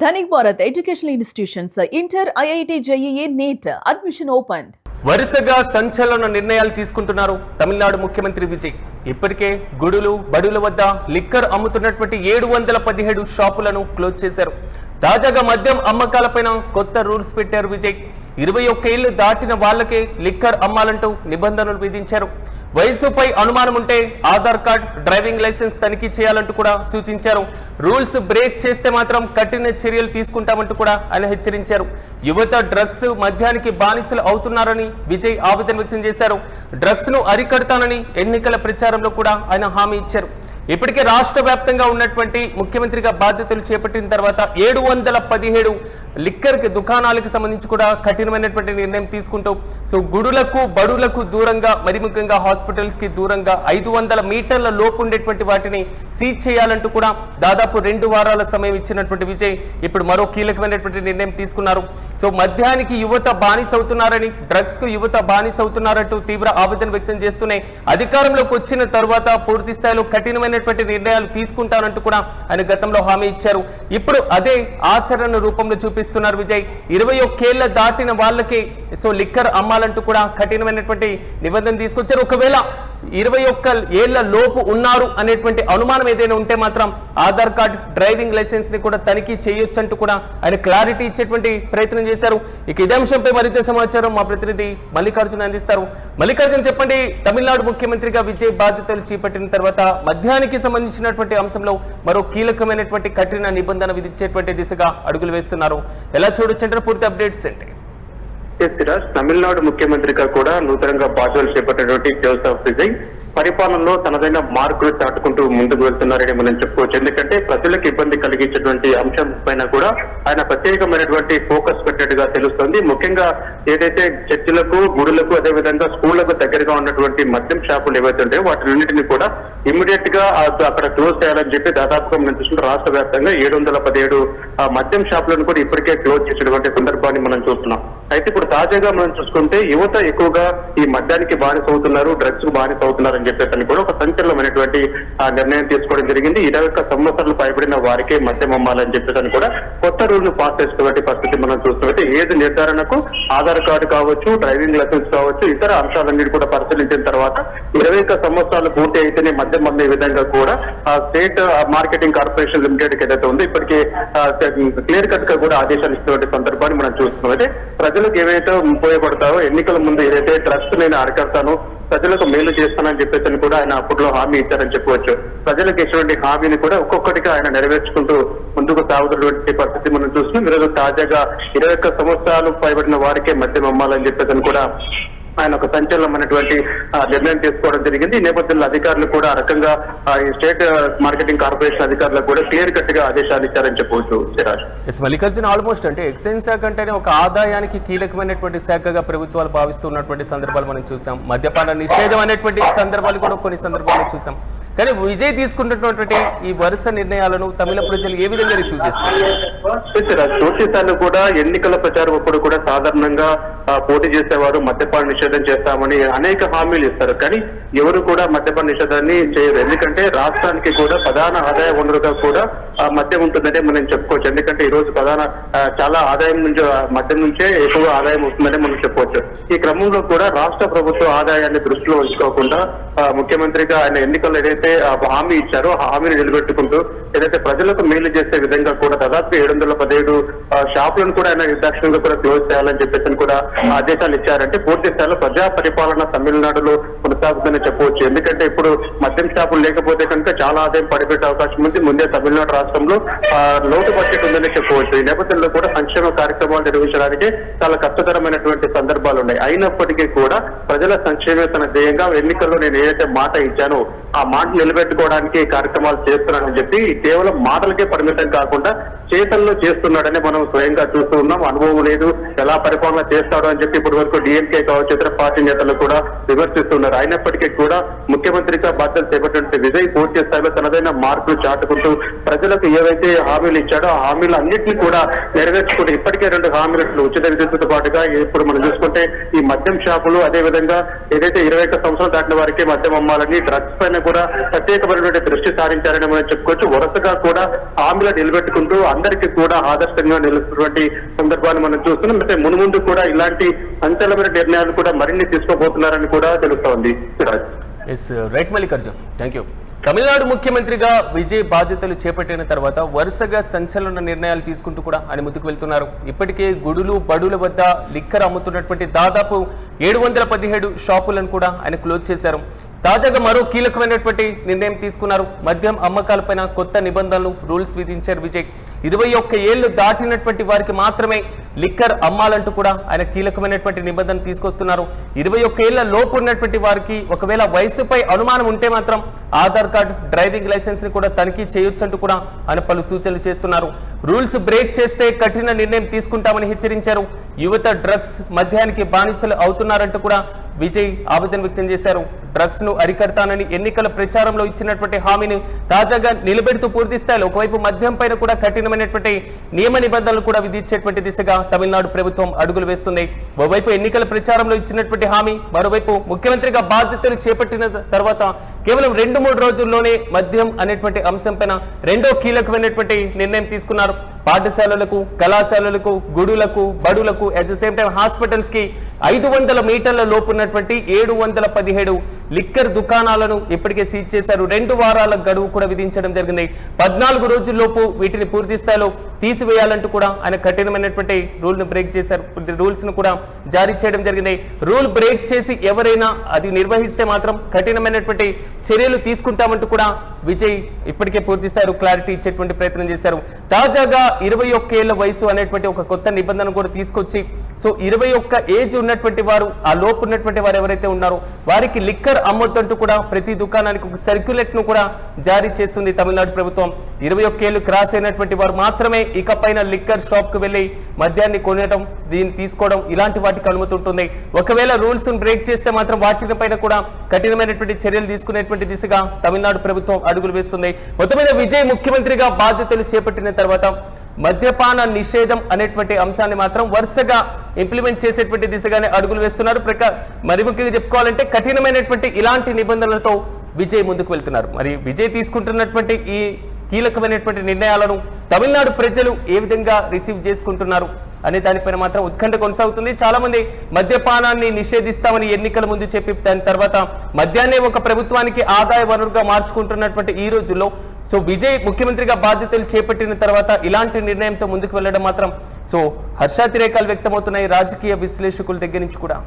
Dhanik Bharat Educational Institutions, Inter, IIT, JEE, NEET, admission opened. వరుసగా సంచలన నిర్ణయాలు తీసుకుంటున్నారు తమిళనాడు ముఖ్యమంత్రి విజయ్. ఇప్పటికే గుడులు బడుల వద్ద లిక్కర్ అమ్ముతున్నటువంటి 717 షాపులను క్లోజ్ చేశారు. తాజాగా మద్యం అమ్మకాలపైన కొత్త రూల్స్ పెట్టారు విజయ్. 21 ఏళ్లు దాటిన వాళ్ళకే లిక్కర్ అమ్మాలంటూ నిబంధనలు విధించారు. వయసుపై అనుమానం ఉంటే ఆధార్ కార్డ్, డ్రైవింగ్ లైసెన్స్ తనిఖీ చేయాలంటూ కూడా సూచించారు. రూల్స్ బ్రేక్ చేస్తే మాత్రం కఠిన చర్యలు తీసుకుంటామంటూ కూడా ఆయన హెచ్చరించారు. యువత డ్రగ్స్ మద్యానికి బానిసలు అవుతున్నారని విజయ్ ఆవేదన వ్యక్తం చేశారు. డ్రగ్స్ ను అరికడతానని ఎన్నికల ప్రచారంలో కూడా ఆయన హామీ ఇచ్చారు. ఇప్పటికే రాష్ట్ర వ్యాప్తంగా ఉన్నటువంటి ముఖ్యమంత్రిగా బాధ్యతలు చేపట్టిన తర్వాత 717 లిక్కర్ దుకాణాలకు సంబంధించి కూడా కఠినమైనటువంటి నిర్ణయం తీసుకుంటూ గుడులకు బడులకు దూరంగా, మరి ముఖ్యంగా హాస్పిటల్స్ కి దూరంగా 500 మీటర్ల లోపు ఉండేటువంటి వాటిని సీజ్ చేయాలంటూ కూడా దాదాపు 2 వారాల సమయం ఇచ్చినటువంటి విజయ్ ఇప్పుడు మరో కీలకమైనటువంటి నిర్ణయం తీసుకున్నారు. మద్యానికి యువత బానిస అవుతున్నారని, డ్రగ్స్ కు యువత బానిస అవుతున్నారంటూ తీవ్ర ఆవేదన వ్యక్తం చేస్తూనే అధికారంలోకి వచ్చిన తర్వాత పూర్తి స్థాయిలో కఠినమైనటువంటి నిర్ణయాలు తీసుకుంటానంటూ కూడా ఆయన గతంలో హామీ ఇచ్చారు. ఇప్పుడు అదే ఆచరణ రూపంలో చూపిస్తున్నారు విజయ్. 21 ఏళ్ల దాటిన వాళ్ళకి లిక్కర్ అమ్మాలంటూ కూడా కఠినమైనటువంటి నిబంధన తీసుకొచ్చారు. ఒకవేళ 21 ఏళ్ల లోపు ఉన్నారు అనేటువంటి అనుమానం ఏదైనా ఉంటే మాత్రం ఆధార్ కార్డ్, డ్రైవింగ్ లైసెన్స్ ని కూడా తనిఖీ చేయొచ్చు అంటూ కూడా ఆయన క్లారిటీ ఇచ్చేటువంటి ప్రయత్నం చేశారు. ఇక ఇదే అంశంపై మరింత సమాచారం మా ప్రతినిధి మల్లికార్జున అందిస్తారు. మల్లికార్జున, చెప్పండి, తమిళనాడు ముఖ్యమంత్రిగా విజయ్ బాధ్యతలు చేపట్టిన తర్వాత మద్యానికి సంబంధించినటువంటి అంశంలో మరో కీలకమైనటువంటి కఠిన నిబంధన విధించేటువంటి దిశగా అడుగులు వేస్తున్నారు. ఎలా చూడొచ్చంటారు? పూర్తి అప్డేట్స్ ఏంటి? తమిళనాడు ముఖ్యమంత్రిగా కూడా నూతనంగా బాధ్యతలు చేపట్టినటువంటి జోసెఫ్ విజయ్ పరిపాలనలో తనదైన మార్కులు చాటుకుంటూ ముందుకు వెళ్తున్నారని మనం చెప్పుకోవచ్చు. ఎందుకంటే ప్రజలకు ఇబ్బంది కలిగించేటువంటి అంశం పైన కూడా ఆయన ప్రత్యేకమైనటువంటి ఫోకస్ పెట్టినట్టుగా తెలుస్తుంది. ముఖ్యంగా ఏదైతే చర్చిలకు, గుడులకు, అదేవిధంగా స్కూళ్లకు దగ్గరగా ఉన్నటువంటి మద్యం షాపులు ఏవైతే ఉంటాయో వాటిన్నింటినీ కూడా ఇమ్మీడియట్ గా అక్కడ క్లోజ్ చేయాలని చెప్పి దాదాపుగా మనం చూసుకుంటే రాష్ట్ర వ్యాప్తంగా 717 మద్యం షాపులను కూడా ఇప్పటికే క్లోజ్ చేసినటువంటి సందర్భాన్ని మనం చూస్తున్నాం. అయితే ఇప్పుడు తాజాగా మనం చూసుకుంటే యువత ఎక్కువగా ఈ మద్యానికి బానిస అవుతున్నారు, డ్రగ్స్ కు బానిస అవుతున్నారు అని చెప్పేసి కూడా ఒక సంచలనమైనటువంటి నిర్ణయం తీసుకోవడం జరిగింది. 21 సంవత్సరాలు పైబడిన వారికే మద్యం అమ్మాలని చెప్పేసి కూడా కొత్త రూల్ ను పాస్ చేసినటువంటి పరిస్థితి మనం చూస్తున్నట్టు ఏది నిర్ధారణకు ఆధార్ కార్డు కావచ్చు, డ్రైవింగ్ లైసెన్స్ కావచ్చు, ఇతర అంశాలన్నిటి కూడా పరిశీలించిన తర్వాత 21 సంవత్సరాలు పూర్తి అయితేనే మద్యం అమ్మే విధంగా కూడా స్టేట్ మార్కెటింగ్ కార్పొరేషన్ లిమిటెడ్ ఏదైతే ఉందో ఇప్పటికే క్లియర్ కట్ గా కూడా ఆదేశాలు ఇస్తున్న సందర్భాన్ని మనం చూస్తున్నాం. అయితే ప్రజలకు ఏవైతే ఉపయోగపడతారో, ఎన్నికల ముందు ఏదైతే డ్రగ్స్ నేను అరికడతానో, ప్రజలకు మేలు చేస్తానని చెప్పేసి కూడా ఆయన అప్పట్లో హామీ ఇచ్చారని చెప్పవచ్చు. ప్రజలకు ఇచ్చినటువంటి హామీని కూడా ఒక్కొక్కటిగా ఆయన నెరవేర్చుకుంటూ ముందుకు సాగుతున్నటువంటి పరిస్థితి మనం చూస్తున్నాం. ఈరోజు తాజాగా 21 సంవత్సరాలు పైబడిన వారికే మద్యం అమ్మాలని చెప్పేసి కూడా ఆయన ఒక సంచలనమైనటువంటి నిర్ణయం తీసుకోవడం జరిగింది. ఈ నేపథ్యంలో అధికారులు కూడా ఆ రకంగా ఈ స్టేట్ మార్కెటింగ్ కార్పొరేషన్ అధికారులకు కూడా క్లియర్ కట్ గా ఆదేశాలు ఇచ్చారని చెప్పవచ్చు. మల్లికార్జున, ఆల్మోస్ట్ అంటే ఎక్సైజ్ శాఖ అంటేనే ఒక ఆదాయానికి కీలకమైనటువంటి శాఖగా ప్రభుత్వాలు భావిస్తున్నటువంటి సందర్భాలు మనం చూసాం. మద్యపాన నిషేధం అనేటువంటి సందర్భాలు కూడా కొన్ని సందర్భాలు చూసాం. కానీ విజయ్ తీసుకున్నటువంటి ఈ వరుస నిర్ణయాలను తమిళ ప్రజలు ఏ విధంగా రిసీవ్ చేస్తారు? జోషిసార్లు కూడా ఎన్నికల ప్రచారం అప్పుడు కూడా సాధారణంగా పోటీ చేసేవారు మద్యపాన నిషేధం చేస్తామని అనేక హామీలు ఇస్తారు. కానీ ఎవరు కూడా మద్యపాన నిషేధాన్ని చేయరు. ఎందుకంటే రాష్ట్రానికి కూడా ప్రధాన ఆదాయ వనరుగా కూడా మద్యం ఉంటుందని మనం చెప్పుకోవచ్చు. ఎందుకంటే ఈ రోజు చాలా ఆదాయం నుంచి మద్యం నుంచే ఎక్కువ ఆదాయం వస్తుందని మనం చెప్పవచ్చు. ఈ క్రమంలో కూడా రాష్ట్ర ప్రభుత్వ ఆదాయాన్ని దృష్టిలో ఉంచుకోకుండా ముఖ్యమంత్రిగా ఆయన ఎన్నికల్లో ఏదైతే హామీ ఇచ్చారో ఆ హామీని నిలబెట్టుకుంటూ ఏదైతే ప్రజలకు మేలు చేసే విధంగా కూడా దాదాపు 717 షాపులను కూడా ఆయన నిర్దాక్షిణ్యంగా కూడా క్లోజ్ చేయాలని చెప్పేసి కూడా ఆదేశాలు ఇచ్చారంటే పూర్తి స్థాయిలో ప్రజా పరిపాలన తమిళనాడులో కొనసాగుతుందని చెప్పవచ్చు. ఎందుకంటే ఇప్పుడు మద్యం షాపులు లేకపోతే కనుక చాలా ఆదాయం పడిపెట్టే అవకాశం ఉంది. ముందే తమిళనాడు రాష్ట్రంలో లోటు బడ్జెట్ ఉందని చెప్పవచ్చు. ఈ నేపథ్యంలో కూడా సంక్షేమ కార్యక్రమాలు నిర్వహించడానికి చాలా కష్టతరమైనటువంటి సందర్భాలు ఉన్నాయి. అయినప్పటికీ కూడా ప్రజల సంక్షేమే తన ధ్యేయంగా ఎన్నికల్లో నేను ఏదైతే మాట ఇచ్చానో ఆ మాట నిలబెట్టుకోవడానికి కార్యక్రమాలు చేస్తున్నానని చెప్పి కేవలం మాటలకే పరిమితం కాకుండా చేతల్లో చేస్తున్నాడని మనం స్వయంగా చూస్తూ ఉన్నాం. అనుభవం లేదు, ఎలా పరిపాలన చేస్తాడో అని చెప్పి ఇప్పటి వరకు డిఎంకే కావచ్చు, ఇతర పార్టీ నేతలు కూడా విమర్శిస్తున్నారు. అయినప్పటికీ కూడా ముఖ్యమంత్రిగా బాధ్యతలు చేపట్టినటువంటి విజయ్ పూర్తి స్థాయిలో తనదైన మార్పులు చాటుకుంటూ ప్రజలకు ఏవైతే హామీలు ఇచ్చాడో ఆ హామీలు అన్ని అన్నింటినీ కూడా నెరవేర్చుకుంటూ ఇప్పటికే 2 హామీలు ఉచిత విద్యుత్తో పాటుగా ఇప్పుడు మనం చూసుకుంటే ఈ మద్యం షాపులు, అదే విధంగా ఏదైతే 21 సంవత్సరాలు దాటిన వారికి మద్యం అమ్మాలని, డ్రగ్స్ పైన కూడా ప్రత్యేకమైనటువంటి దృష్టి సారించారని మనం చెప్పుకోవచ్చు. వరుసగా కూడా హామీలు నిలబెట్టుకుంటూ అందరికీ కూడా ఆదర్శంగా నిలుస్తున్నటువంటి సందర్భాన్ని మనం చూస్తున్నాం. అయితే మునుముందు కూడా ఇలాంటి సంచలనమైన నిర్ణయాలు కూడా మరిన్ని తీసుకోబోతున్నారని కూడా తెలుస్తోంది. Yes right Mallikarjun, thank you. Tamil Nadu ముఖ్యమంత్రిగా విజయ్ బాధ్యతలు చేపట్టిన తర్వాత వరుసగా సంచలన నిర్ణయాలు తీసుకుంటూ కూడా ఆయన ముందుకు వెళ్తున్నారు. ఇప్పటికే గుడులు బడుల వద్ద లిక్కర్ అమ్ముతున్నటువంటి దాదాపు 717 షాపులను కూడా ఆయన క్లోజ్ చేశారు. తాజాగా మరో కీలకమైనటువంటి నిర్ణయం తీసుకున్నారు. మద్యం అమ్మకాలపైన కొత్త నిబంధనలు, రూల్స్ విధించారు విజయ్. 21 ఏళ్లు దాటినటువంటి వారికి మాత్రమే లిక్కర్ అమ్మాలంటూ కూడా ఆయన కీలకమైనటువంటి నిబంధన తీసుకొస్తున్నారు. 21 ఏళ్ల లోపు ఉన్నటువంటి వారికి ఒకవేళ వయసుపై అనుమానం ఉంటే మాత్రం ఆధార్ కార్డు, డ్రైవింగ్ లైసెన్స్ ని కూడా తనిఖీ చేయొచ్చంటూ కూడా ఆయన పలు సూచనలు చేస్తున్నారు. రూల్స్ బ్రేక్ చేస్తే కఠిన నిర్ణయం తీసుకుంటామని హెచ్చరించారు. యువత డ్రగ్స్ మద్యానికి బానిసలు అవుతున్నారంటూ కూడా విజయ్ ఆవేదన వ్యక్తం చేశారు. డ్రగ్స్ ను అరికడతానని ఎన్నికల ప్రచారంలో ఇచ్చినటువంటి హామీని తాజాగా నిలబెడుతూ పూర్తి స్థాయిలో ఒకవైపు మద్యం పైన కూడా కఠినమైనటువంటి నియమ నిబంధనలు కూడా విధించేటువంటి దిశగా తమిళనాడు ప్రభుత్వం అడుగులు వేస్తుంది. ఓవైపు ఎన్నికల ప్రచారంలో ఇచ్చినటువంటి హామీ, మరోవైపు ముఖ్యమంత్రిగా బాధ్యతలు చేపట్టిన తర్వాత కేవలం 2-3 రోజుల్లోనే మద్యం అనేటువంటి అంశంపైన రెండో కీలకమైనటువంటి నిర్ణయం తీసుకున్నారు. పాఠశాలలకు, కళాశాలలకు, గుడులకు, బడులకు, at the same time hospitals కి 500 మీటర్ల లోపు ఉన్నటువంటి 717 లిక్కర్ దుకాణాలను ఇప్పటికే సీజ్ చేశారు. 2 వారాల గడువు కూడా విధించడం జరిగింది. 14 రోజుల్లోపు వీటిని పూర్తి స్థాయిలో తీసివేయాలంటూ కూడా ఆయన కఠినమైనటువంటి రూల్ ను బ్రేక్ చేశారు. రూల్స్ ను కూడా జారీ చేయడం జరిగింది. రూల్ బ్రేక్ చేసి ఎవరైనా అది నిర్వహిస్తే మాత్రం కఠినమైనటువంటి చర్యలు తీసుకుంటామంటూ కూడా విజయ్ ఇప్పటికే పూర్తి స్థాయిలో క్లారిటీ ఇచ్చేటువంటి ప్రయత్నం చేశారు. తాజాగా 21 ఏళ్ల వయసు అనేటువంటి ఒక కొత్త నిబంధన కూడా తీసుకొచ్చి, సో 21 ఏజ్ ఉన్నటువంటి వారు, ఆ లోపు ఉన్నటువంటి వారు ఎవరైతే ఉన్నారో వారికి లిక్కర్ అమ్మొద్దంటూ కూడా ప్రతి దుకాణానికి ఒక సర్క్యులేట్ ను కూడా జారీ చేస్తుంది తమిళనాడు ప్రభుత్వం. 21 ఏళ్లు క్రాస్ అయినటువంటి వారు మాత్రమే ఇకపైన లిక్కర్ షాప్ కు వెళ్లి మద్యాన్ని కొనడం, దీన్ని తీసుకోవడం, ఇలాంటి వాటికి అనుమతి ఉంటుంది. ఒకవేళ రూల్స్ బ్రేక్ చేస్తే మాత్రం వాటి పైన కూడా కఠినమైనటువంటి చర్యలు తీసుకునేటువంటి దిశగా తమిళనాడు ప్రభుత్వం అడుగులు వేస్తుంది. మొత్తం మీద విజయ్ ముఖ్యమంత్రిగా బాధ్యతలు చేపట్టిన తర్వాత మద్యపాన నిషేధం అనేటువంటి అంశాన్ని మాత్రం వరుసగా ఇంప్లిమెంట్ చేసేటువంటి దిశగానే అడుగులు వేస్తున్నారు. మరి ముఖ్యంగా చెప్పుకోవాలంటే కఠినమైనటువంటి ఇలాంటి నిబంధనలతో విజయ్ ముందుకు వెళ్తున్నారు. మరి విజయ్ తీసుకుంటున్నటువంటి ఈ కీలకమైనటువంటి నిర్ణయాలను తమిళనాడు ప్రజలు ఏ విధంగా రిసీవ్ చేసుకుంటున్నారు అనే దానిపైన మాత్రం ఉత్కంఠ కొనసాగుతుంది. చాలా మంది మద్యపానాన్ని నిషేధిస్తామని ఎన్నికల ముందు చెప్పి దాని తర్వాత మద్యాన్ని ఒక ప్రభుత్వానికి ఆదాయ వనరుగా మార్చుకుంటున్నటువంటి ఈ రోజుల్లో సో విజయ్ ముఖ్యమంత్రిగా బాధ్యతలు చేపట్టిన తర్వాత ఇలాంటి నిర్ణయంతో ముందుకు వెళ్ళడం మాత్రం సో హర్షాతిరేకాలు వ్యక్తమవుతున్నాయి రాజకీయ విశ్లేషకుల దగ్గర నుంచి కూడా.